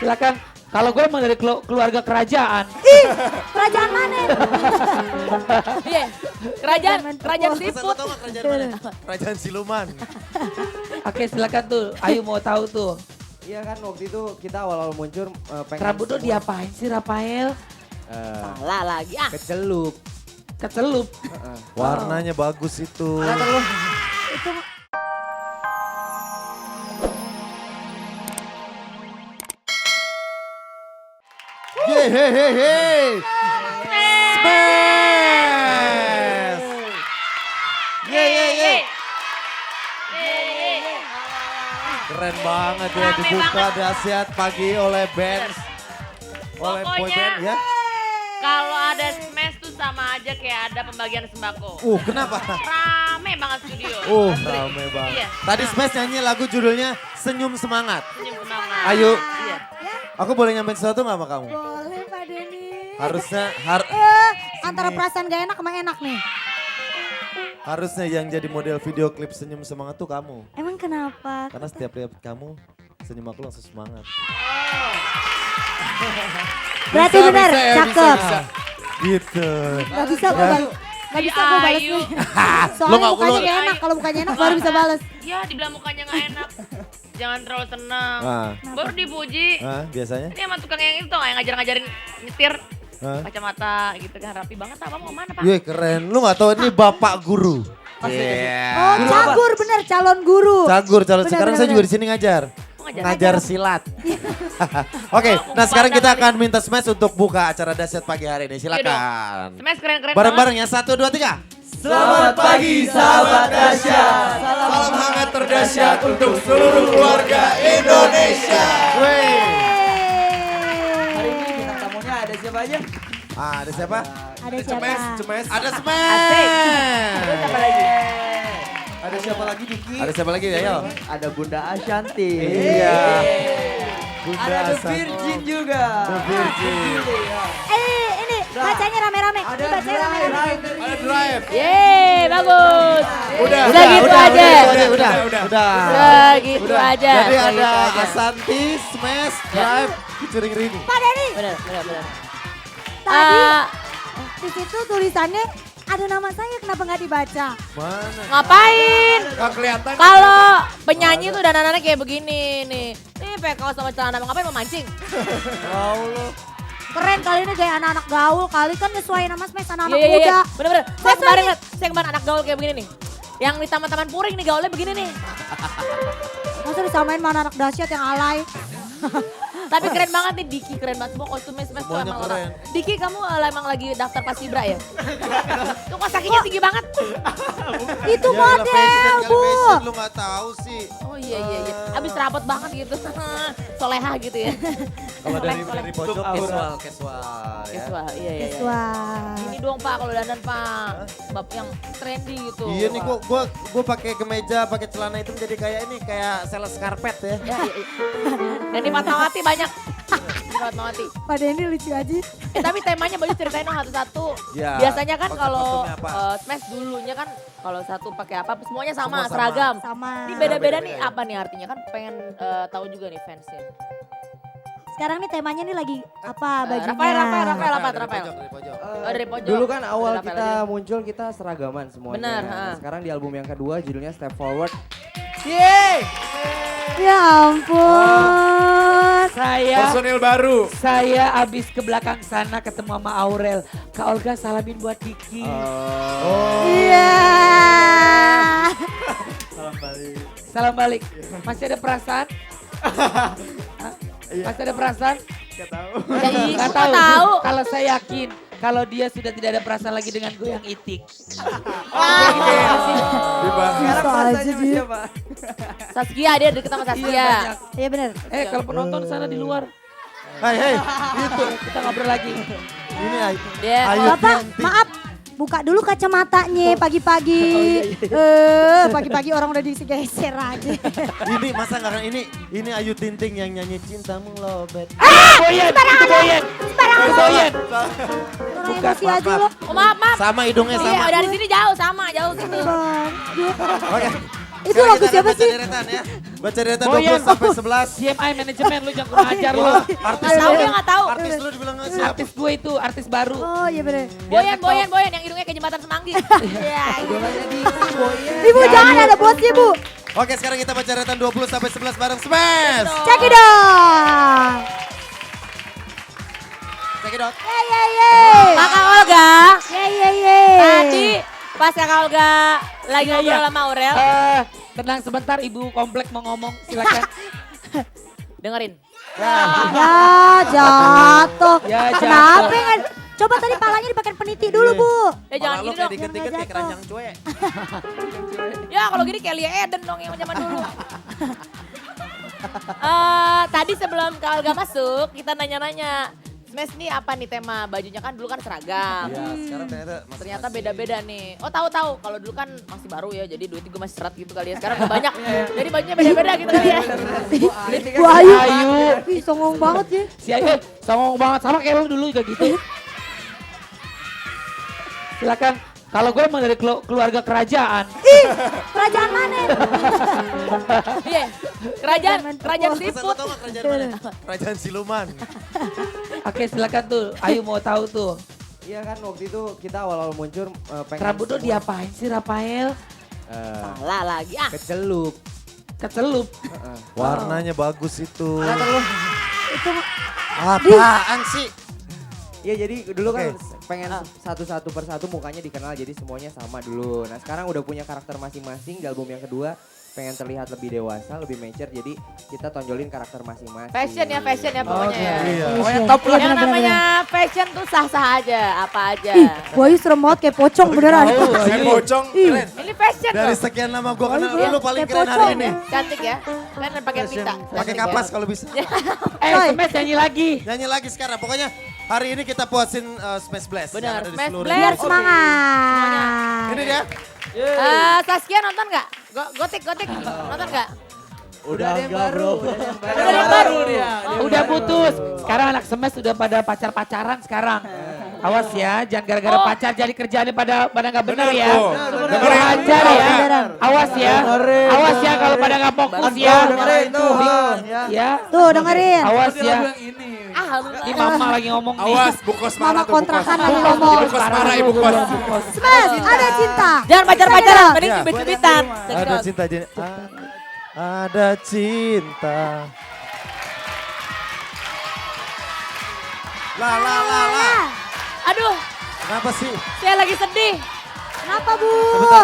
Silakan. Kalau gue emang dari keluarga kerajaan. Ih, kerajaan mana? Iya, kerajaan Masa siput. gue tau gak kerajaan mana? Kerajaan siluman. Oke silakan tuh. Ayo mau tahu tuh. Iya kan waktu itu kita awal-awal muncul pengen Rambut lo semua, diapain sih Rafael? Salah lagi. Ah, kecelup. Kecelup. Warnanya bagus itu. Yehehehe. Smash. Ye ye ye. Keren banget ya Rame dibuka banget. dahsyat pagi oleh Benz. Oleh Pokoknya- boyband ya. kalau ada smash tuh sama aja kayak ada pembagian sembako. Kenapa? Rame banget studio. Rame banget. Iya. Tadi Smash nyanyi lagu judulnya Senyum Semangat. Senyum semangat. Ayo, Iya. aku boleh nyampein sesuatu gak sama kamu? Boleh Pak Denny. Harusnya, Antara perasaan gak enak sama enak nih. harusnya yang jadi model video klip Senyum Semangat tuh kamu. Emang kenapa? Karena setiap lihat kamu, senyum aku langsung semangat. Berarti benar, cakep. Gitu. Gak bisa gue balas. Gak bisa gue balas Ayu. nih. Soalnya mukanya gak enak, kalau mukanya enak baru bisa balas. Iya, dibilang mukanya gak enak. Jangan terlalu senang. Nah, Baru dipuji. biasanya? Ini sama tukang yang itu tau gak, yang ngajarin nyetir. Hah? Kacamata gitu kan, rapi banget. Apa mau kemana Pak? Iya keren, lu gak tahu ini bapak guru. Iya. Oh cagur bener, calon guru. Cagur, calon Benar, sekarang benar, saya juga benar. di sini ngajar. Oh, ngajar. Ngajar silat. Oke, nah sekarang kita akan minta Smash untuk buka acara dahsyat pagi hari ini. Silakan. Smash keren-keren Bareng-bareng ya, 1, 2, 3. Selamat pagi sahabat dahsyat. Salam hangat terdahsyat untuk seluruh keluarga Indonesia. Hari ini bintang tamunya ada siapa aja? Ada siapa? Ada siapa? Ada Smash. Siapa lagi? Ada siapa lagi Diki? Ada siapa lagi? Ayo. Ada Bunda Ashanti. Iya. Bunda Ada The Ashanti. Virgin juga. The Virgin. Ini bacanya rame-rame. Ini Ada bacanya rame-rame. Ada Drive. Yeay, bagus. Udah gitu aja. Udah Segitu aja. Jadi segitu ada aja. Ashanti, Smash, Drive, featuring Rini. Pak Denny, Benar. tadi Ah, di situ tulisannya ada nama saya, kenapa nggak dibaca? Mana? ngapain? Gak kelihatan. Kalau penyanyi tuh dandanannya kayak begini nih. Nih pakai kaos sama celana, ngapain memancing? Allah. Keren kali ini gaya anak-anak gaul, kali kan nyesuaiin sama Smash anak-anak Iya, muda. Bener-bener. Saya Masa kemarin nih? liat, saya kemarin anak gaul kayak begini nih. Yang di taman-taman Puring nih gaulnya begini nih. Masa disamain sama anak-anak dahsyat yang alay. Tapi keren banget nih Diki, keren banget semua kostumnya Smash tuh Semuanya emang keren. orang. Diki kamu emang lagi daftar Paskibra ya? Tuh kok kakinya tinggi banget. Itu Ya, lah, model, fashion, Bu. kali fashion, lu gak tahu sih. Oh iya. Abis rapot banget gitu. Soleha gitu ya. Kalau dari Soleh. pojok casual ya. Wah, iya. Wah. Ini dong Pak kalau dandan Pak. Bab yang trendy gitu. Iya nih gua pakai kemeja, pakai celana itu jadi kayak ini kayak sales karpet ya. Ya, iya. Dan di Fatmawati banyak. Di Fatmawati. Pak Denny lucu aja. Tapi temanya boleh ceritain dong satu-satu. Ya, Biasanya kan kalau konsep-konsepnya apa? Smash dulunya kan kalau satu pakai apa semuanya sama, Semua sama. seragam. Sama. Ini beda-beda nih Beda-beda ya. apa nih artinya kan pengen tahu juga nih fansnya. Sekarang nih temanya nih lagi apa bajunya? Rafael apa Dari Rafael? pojok. Dari pojok. Dulu kan awal Rafael kita aja. muncul kita seragaman semuanya. Benar, Nah, ha. sekarang di album yang kedua judulnya Step Forward. Ya ampun. Saya baru. saya abis ke belakang sana ketemu sama Aurel. Kak Olga salamin buat Diki. Iya. Salam balik. Masih ada perasaan? Hah? Masih ada perasaan? Ya, Gak kok tahu. Kalau saya yakin kalau dia sudah tidak ada perasaan lagi dengan gue yang itik. Bisa aja dia. Saskia dia deket sama Iya Saskia. banyak. Iya bener. Kalau penonton sana di luar Hei, itu. kita ngobrol lagi. Ini Dia Ayu Bapak, Tinting. maaf. Buka dulu kacamatanya pagi-pagi. Pagi-pagi orang udah digeser aja. Ini masa nggak kan ini Ayu Tinting yang nyanyi Cintamu Lobet. Boyen, itu Boyen. Itu Boyen. Orang emosi aja lo. Oh maaf. Sama hidungnya Iya sama. dari sini jauh sama jauh gitu. Oke. Itu Sekarang lagu kita akan siapa baca sih? deretan ya. Baca deretan Boyan. 20 sampai 11. CMI manajemen lu jangan kurang ajar lu. Artis Nggak tahu lu, dia nggak tahu. artis lu dibilang nggak siapa? Artis gue itu, artis baru. Oh iya bener. Boyan yang hidungnya kayak jembatan Semanggi. Iya. Ibu jangan ada bosnya bu. Oke sekarang kita baca deretan 20 sampai 11 bareng Smash. Cekidot. Cekidot. Ye. Kakak Olga, Ye. tadi pas Kakak Olga lagi Iya, ngobrol iya. sama Aurel, Tenang sebentar ibu komplek mau ngomong silakan. dengerin. Ya jatuh. Ya, jatuh. Kenapa nggak? Coba tadi palanya dipakai peniti dulu bu. Ya jangan Malah lu gini kayak dong. diget-diget kayak Jangan keranjang cuek. Ya kalau gini kayak Lia Eden dong yang zaman dulu. Tadi sebelum Kak Olga masuk, kita nanya-nanya. Smash nih apa nih tema bajunya kan dulu kan seragam. Ya sekarang ternyata masing-masing. Ternyata beda-beda nih. Oh tahu-tahu kalau dulu kan masih baru ya, jadi duitnya gue masih seret gitu kali ya. Sekarang udah banyak, jadi bajunya beda-beda gitu kali ya. Bu Ayu. Ayu. Ih songong banget ya. Si Ayu songong banget sama kayak lu dulu juga gitu. Silakan. Kalau gue emang dari keluarga kerajaan. Ih kerajaan mana? Iya, kerajaan Pesan siput. lo tau gak kerajaan mana? Kerajaan siluman. Oke silakan tuh. Ayu mau tahu tuh. Iya kan waktu itu kita awal-awal muncul pengen Rambut lo diapain sih Rafael? Salah lagi ah. kecelup. Kecelup. Warnanya bagus itu. Itu Apaan sih? Iya jadi dulu kan Oke. pengen satu-satu persatu mukanya dikenal jadi semuanya sama dulu. Nah sekarang udah punya karakter masing-masing di album yang kedua pengen terlihat lebih dewasa, lebih mature jadi kita tonjolin karakter masing-masing. Fashion ya pokoknya ya. Iya. Pokoknya top lah. Yang namanya fashion tuh sah-sah aja, apa aja. Ih, Bu Ayu serem banget kayak pocong beneran. Saya bocong keren. Ini fashion Dari loh. sekian lama gue kenal Iya, lu paling kayak keren hari pocong. ini. Cantik ya. Kan pakai pita. Pakai Cantik kapas ya. kalau bisa. Smash nyanyi lagi. Nyanyi lagi sekarang. Pokoknya hari ini kita puasin Smash Blast. Benar, yang ada di Smash seluruh Blast. Biar Indonesia. semangat. Ini dia. Saskia nonton nggak? Gotik nonton nggak? Udah ada yang baru. Udah ada yang baru dia. Udah putus. Sekarang anak Smash udah pada pacaran sekarang. Awas ya, jangan gara-gara Oh. pacar jadi kerjaannya pada nggak bener ya. Dengerin. Ajar ya. Awas ya. Awas ya kalau pada nggak fokus ya. Ya. Tuh dengerin. Awas ya. Alhamdulillah. Ini mama lagi ngomong nih. Awas, Bu Kos Mama marah tuh, Bu Kos. kontrakan lagi Bukos, ngomong. Bukos marah, Ibu Kos. Smash ada cinta. Jangan pacar-pacaran, Cekidot. mending Ya. cubit-cubitan. Ada cinta jadi. Ada cinta. La. Aduh, Kenapa sih? saya lagi sedih. Kenapa bu?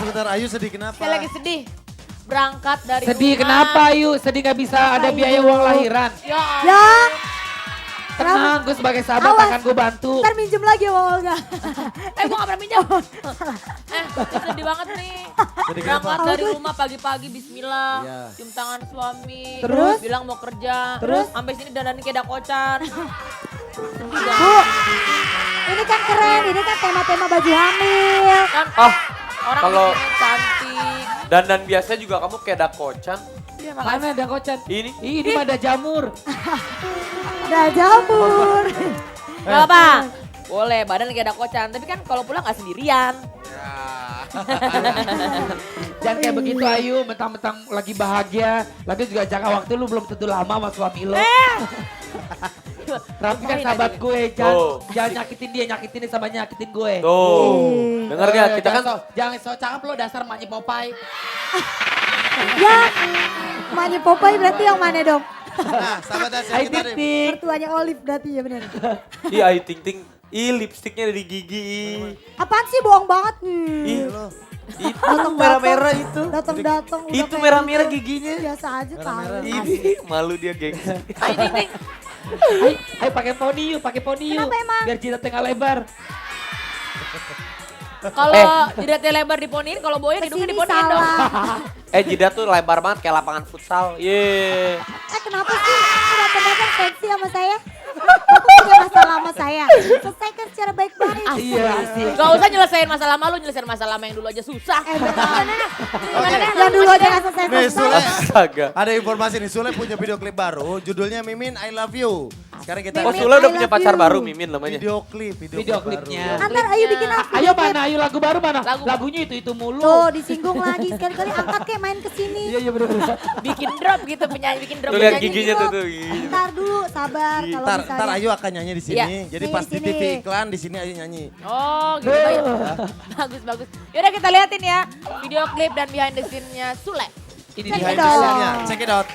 Sebentar. Ayu sedih kenapa? Saya lagi sedih. Berangkat dari Sedih rumah. kenapa Ayu? Sedih nggak bisa ada biaya uang lahiran. Ya ampun. Ya. Tenang, gue sebagai sahabat Awas. akan gue bantu. Ntar minjem lagi sama Olga. Gue gak pernah pinjam. Sedih banget nih. Sedih kenapa? Berangkat dari rumah pagi-pagi bismillah. Iya. Cium tangan suami. Terus? Bilang mau kerja. Terus? Sampai sini dandanin kayak dakocan. Bu, ini kan keren. Ini kan tema-tema baju hamil. Kan orang kalau- bikinnya cantik. Dan biasa juga kamu kayak dakocan. Iya makanya. Mana ada kocan? Ini? Ini mah ada jamur. Udah jamur. Gak apa. Boleh, badan kayak dakocan. Tapi kan kalau pulang gak sendirian. Jangan kayak begitu Ayu, mentang-mentang lagi bahagia. Lagi juga jangka waktu lu belum tentu lama sama suami lo. Raffi kan sahabat gue, jangan nyakitin dia, nyakitin dia sama nyakitin gue. Tuh, denger gak? Kita kan Jangan so cakep lo dasar maknya Popeye. Ya, emaknya Popeye berarti yang mana dong? Nah, sahabat Asia Hai kita nih. Tik. Mertuanya Olive berarti ya benar. Ih, Ayu Ting Ting. Ih, lipstiknya dari gigi. Ih. Apaan sih bohong banget? Ih, itu Datang-datang. merah-merah itu. Datang-datang. udah Itu kayak merah-merah gitu. giginya. Biasa aja kali. Ini malu dia, geng. Ayo Ting Ting. Hai pakai poni yuk, pakai poni yuk. Kenapa emang? Biar jidat tengah lebar. Kalau jidatnya lebar diponiin, kalau boya hidungnya Kesini diponiin dong. salah. Jidat tuh lebar banget kayak lapangan futsal. Ye. Kenapa sih? Datang-datang sensi sama saya? Bapak punya masalah sama saya. Selesaikan secara baik-baik. Iya asik. Gak usah nyelesain masalah malu, nyelesain masalah yang dulu aja susah. Benar. Yang dulu aja gak selesai. Nih Sule, Astaga. ada informasi nih, Sule punya video klip baru, judulnya Mimin I Love You. Sekarang kita Oh Mimin, Sule udah I punya love pacar you. baru Mimin namanya. video klipnya. baru. Antar ayo bikin apa? Ayo mana, ayo lagu baru mana? Lagu- Lagunya itu mulu. Tuh disinggung lagi sekali-kali angkat kayak main ke sini. Iya bener-bener. Bikin drop gitu penyanyi, bikin drop Tuh lihat penyanyi. giginya tuh giginya. Ntar dulu sabar kalau Ntar misalnya. Ayu akan nyanyi di sini. Iya. Jadi Nyanyi pas di di sini. TV iklan di sini Ayu nyanyi. Oh gitu ya. Bagus, bagus. Yaudah kita liatin ya video klip dan behind the scene-nya Sule. Ini Check dia. it out. Check it out.